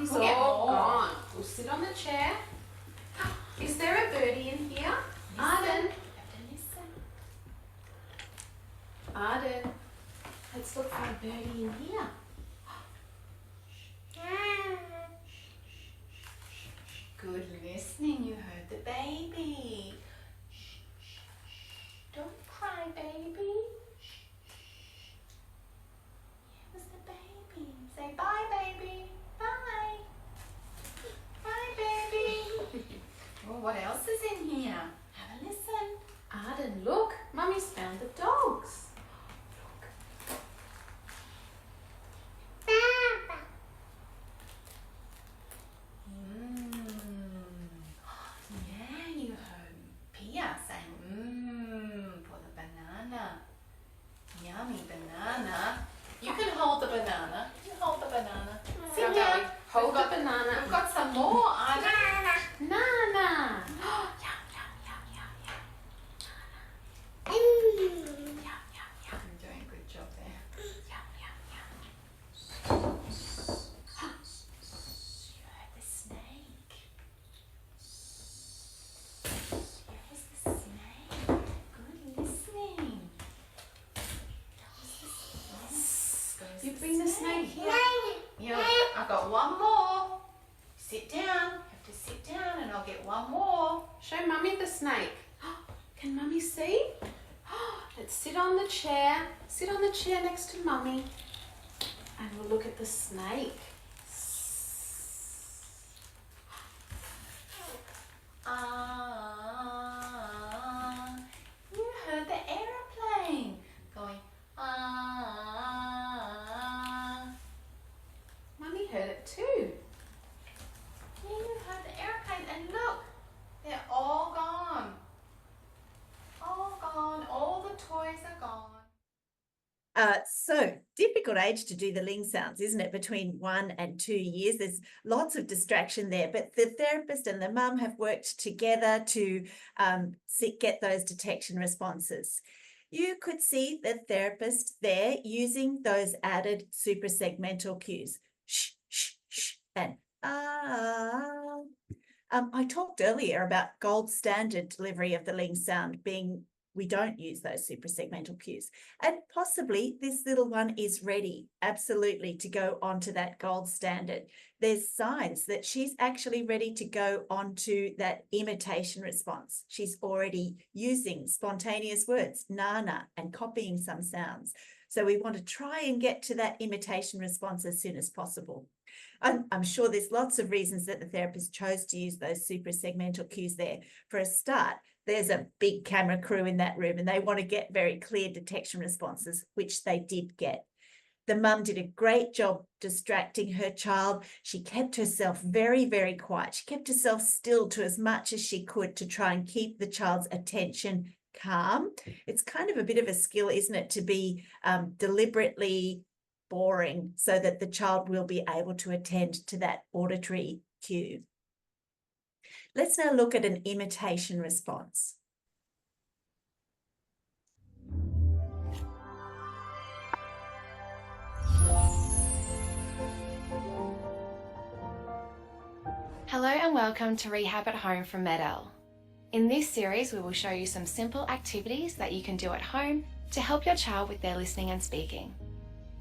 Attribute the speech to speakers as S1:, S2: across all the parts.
S1: He's all gone. We'll sit on the chair. Is there a birdie in here? Arden. Arden. Let's look for a birdie in here. Good listening. You heard the baby. Don't cry, baby. Here was the baby. Say bye, baby. Bye. Bye, baby. Oh, what else is in here? Have a listen. Arden, look. Mummy's found the dogs. Yummy banana. You can hold the banana. You hold the banana. Sit down. Hold the banana. We've got some more. Nana. Yum, yum, yum, yum, yum. Yum, yum, yum. You're doing a good job there. Yum, yum, yum. You heard the snake. Here's the snake. Good listening. You bring the snake here. Yeah, I've got one more. Sit down. You have to sit down and I'll get one more. Show Mummy the snake. Can Mummy see? Let's sit on the chair. Sit on the chair next to Mummy. And we'll look at the snake. You heard the aeroplane going. Mummy heard it too. Yeah, you heard the airplane, and look, they're all gone. All gone. All the toys are gone.
S2: So difficult age to do the Ling sounds, isn't it? Between 1 and 2 years, there's lots of distraction there, but the therapist and the mum have worked together to get those detection responses. You could see the therapist there using those added suprasegmental cues. Shh, shh, shh, and ah. I talked earlier about gold standard delivery of the Ling sound being we don't use those suprasegmental cues. And possibly this little one is ready, absolutely, to go onto that gold standard. There's signs that she's actually ready to go onto that imitation response. She's already using spontaneous words, nana, and copying some sounds. So we want to try and get to that imitation response as soon as possible. I'm sure there's lots of reasons that the therapist chose to use those suprasegmental cues there. For a start, there's a big camera crew in that room and they want to get very clear detection responses, which they did get. The mum did a great job distracting her child. She kept herself very, very quiet. She kept herself still to as much as she could to try and keep the child's attention calm. It's kind of a bit of a skill, isn't it, to be deliberately boring so that the child will be able to attend to that auditory cue. Let's now look at an imitation response.
S3: Hello and welcome to Rehab at Home from MED-EL. In this series, we will show you some simple activities that you can do at home to help your child with their listening and speaking.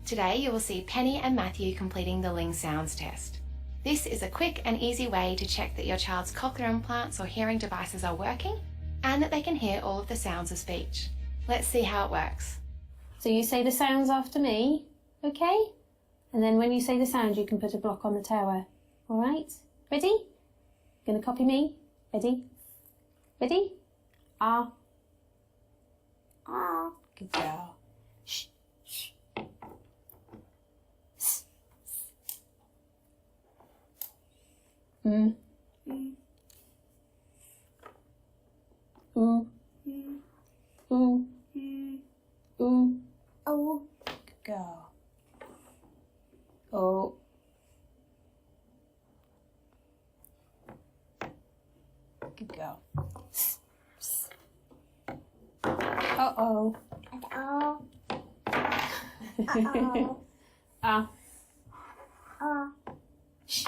S3: Today, you will see Penny and Matthew completing the Ling Sound Test. This is a quick and easy way to check that your child's cochlear implants or hearing devices are working and that they can hear all of the sounds of speech. Let's see how it works.
S4: So you say the sounds after me, okay? And then when you say the sound, you can put a block on the tower. All right? Ready? Gonna copy me? Ready? Ready? Ah. Ah. Good girl. Shh. Shh. S. Mm. Mm. Ooh. Mm. Ooh. Mm. Ooh. Oh. Good girl. Oh. Good girl. Uh-oh. Uh-oh. Uh-oh. Ah. Shh.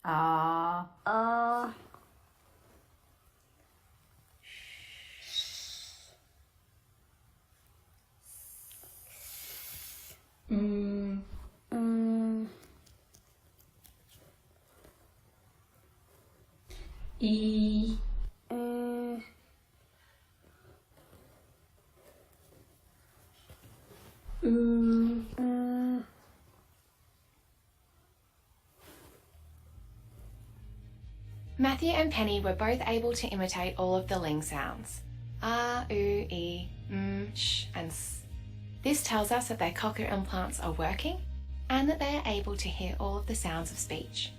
S4: Ah. Mm. E.
S3: Matthew and Penny were both able to imitate all of the Ling sounds. Ah, oo, e, sh, and s. This tells us that their cochlear implants are working and that they are able to hear all of the sounds of speech.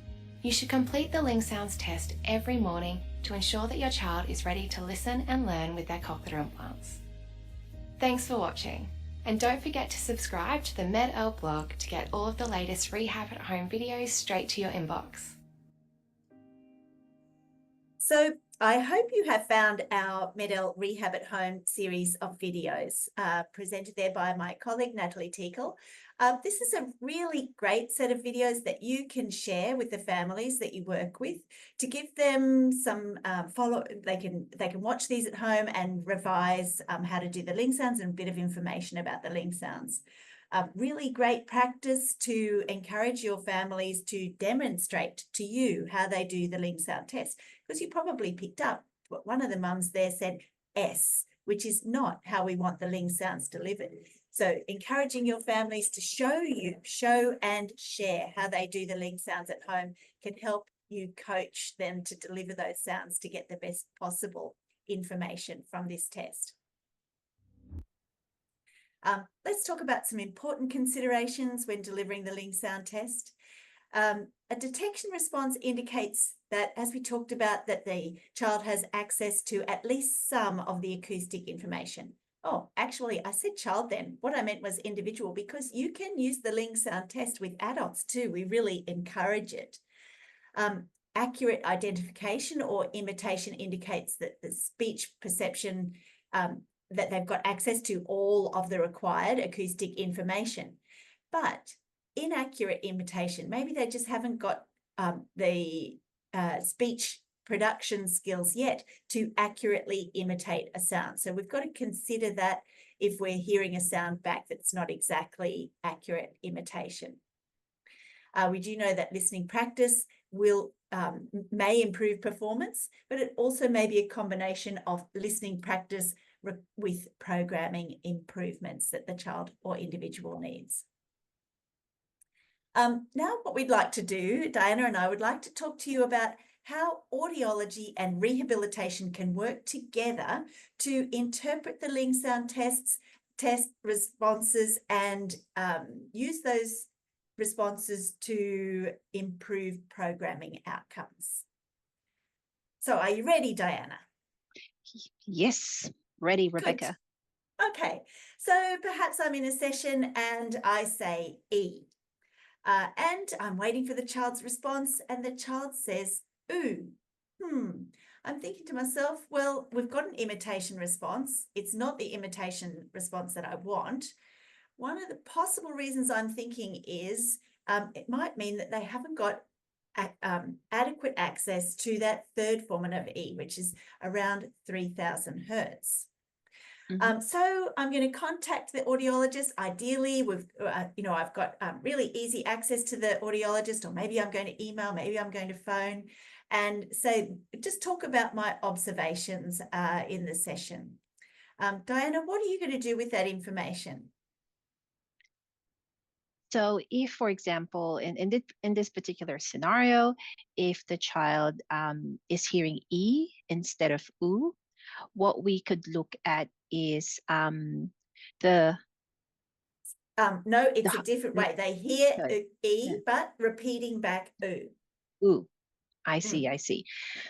S3: You should complete the Ling Sounds test every morning to ensure that your child is ready to listen and learn with their cochlear implants. Thanks for watching, and don't forget to subscribe to the Med-El blog to get all of the latest Rehab at Home videos straight to your inbox.
S2: So I hope you have found our Med-El Rehab at Home series of videos presented there by my colleague, Natalie Teakle. This is a really great set of videos that you can share with the families that you work with to give them some they can watch these at home and revise how to do the Ling sounds and a bit of information about the Ling sounds. Really great practice to encourage your families to demonstrate to you how they do the Ling Sound Test, because you probably picked up what one of the mums there said S, which is not how we want the Ling sounds delivered. So encouraging your families to show and share how they do the Ling sounds at home can help you coach them to deliver those sounds to get the best possible information from this test. Let's talk about some important considerations when delivering the Ling Sound Test. A detection response indicates that, as we talked about, that the child has access to at least some of the acoustic information. Oh, actually, I said child then. What I meant was individual, because you can use the Ling Sound Test with adults too. We really encourage it. Accurate identification or imitation indicates that the speech perception that they've got access to all of the required acoustic information. But inaccurate imitation, maybe they just haven't got the speech production skills yet to accurately imitate a sound. So we've got to consider that if we're hearing a sound back that's not exactly accurate imitation. We do know that listening practice may improve performance, but it also may be a combination of listening practice with programming improvements that the child or individual needs. Now what we'd like to do, Diana and I would like to talk to you about how audiology and rehabilitation can work together to interpret the Ling Sound test responses and use those responses to improve programming outcomes. So are you ready, Diana?
S5: Yes, ready, Rebecca.
S2: Good. Okay, so perhaps I'm in a session and I say E. And I'm waiting for the child's response and the child says, ooh. I'm thinking to myself, well, we've got an imitation response. It's not the imitation response that I want. One of the possible reasons I'm thinking is it might mean that they haven't got adequate access to that third formant of E, which is around 3000 hertz. So I'm going to contact the audiologist. Ideally, I've got really easy access to the audiologist, or maybe I'm going to email, maybe I'm going to phone, and say, just talk about my observations in the session. Diana, what are you going to do with that information?
S5: So if, for example, in this particular scenario, if the child is hearing E instead of oo, what we could look at is no,
S2: it's a different way. They hear E, but repeating back oo.
S5: Ooh, I see.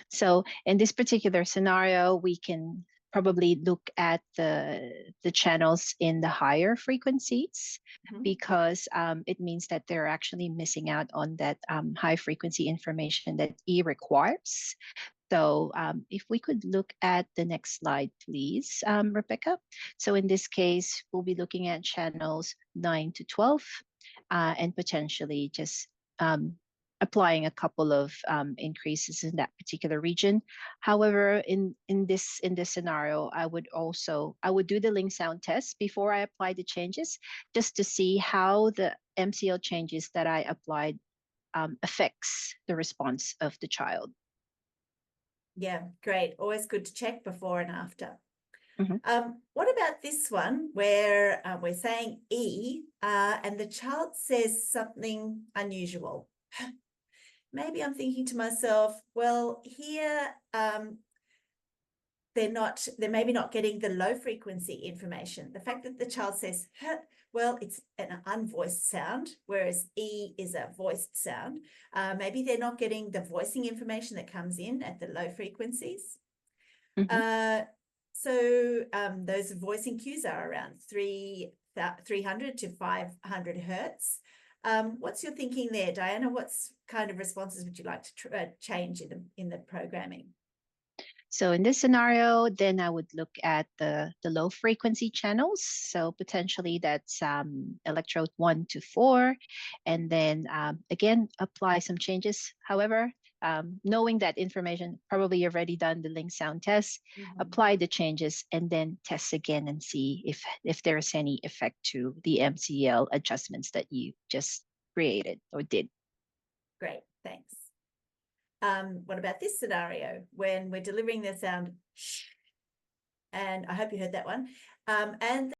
S5: So in this particular scenario, we can probably look at the channels in the higher frequencies, because it means that they're actually missing out on that high frequency information that E requires. So if we could look at the next slide, please, Rebecca. So in this case, we'll be looking at channels 9 to 12 and potentially just applying a couple of increases in that particular region. However, in this scenario, I would do the Ling Sound Test before I apply the changes, just to see how the MCL changes that I applied affects the response of the child.
S2: Yeah, great. Always good to check before and after.
S5: Mm-hmm.
S2: What about this one where we're saying E and the child says something unusual? Maybe I'm thinking to myself, well, here they're maybe not getting the low frequency information. The fact that the child says, well, it's an unvoiced sound, whereas E is a voiced sound. Maybe they're not getting the voicing information that comes in at the low frequencies.
S5: Mm-hmm.
S2: So those voicing cues are around 300 to 500 hertz. What's your thinking there, Diana? What's kind of responses would you like to change in the programming?
S5: So in this scenario, then I would look at the low frequency channels. So potentially that's electrode 1 to 4, and then again apply some changes. However, knowing that information, probably you've already done the Ling Sound Test, apply the changes, and then test again and see if there's any effect to the MCL adjustments that you just created or did.
S2: Great, thanks. What about this scenario when we're delivering the sound shh? And I hope you heard that one. And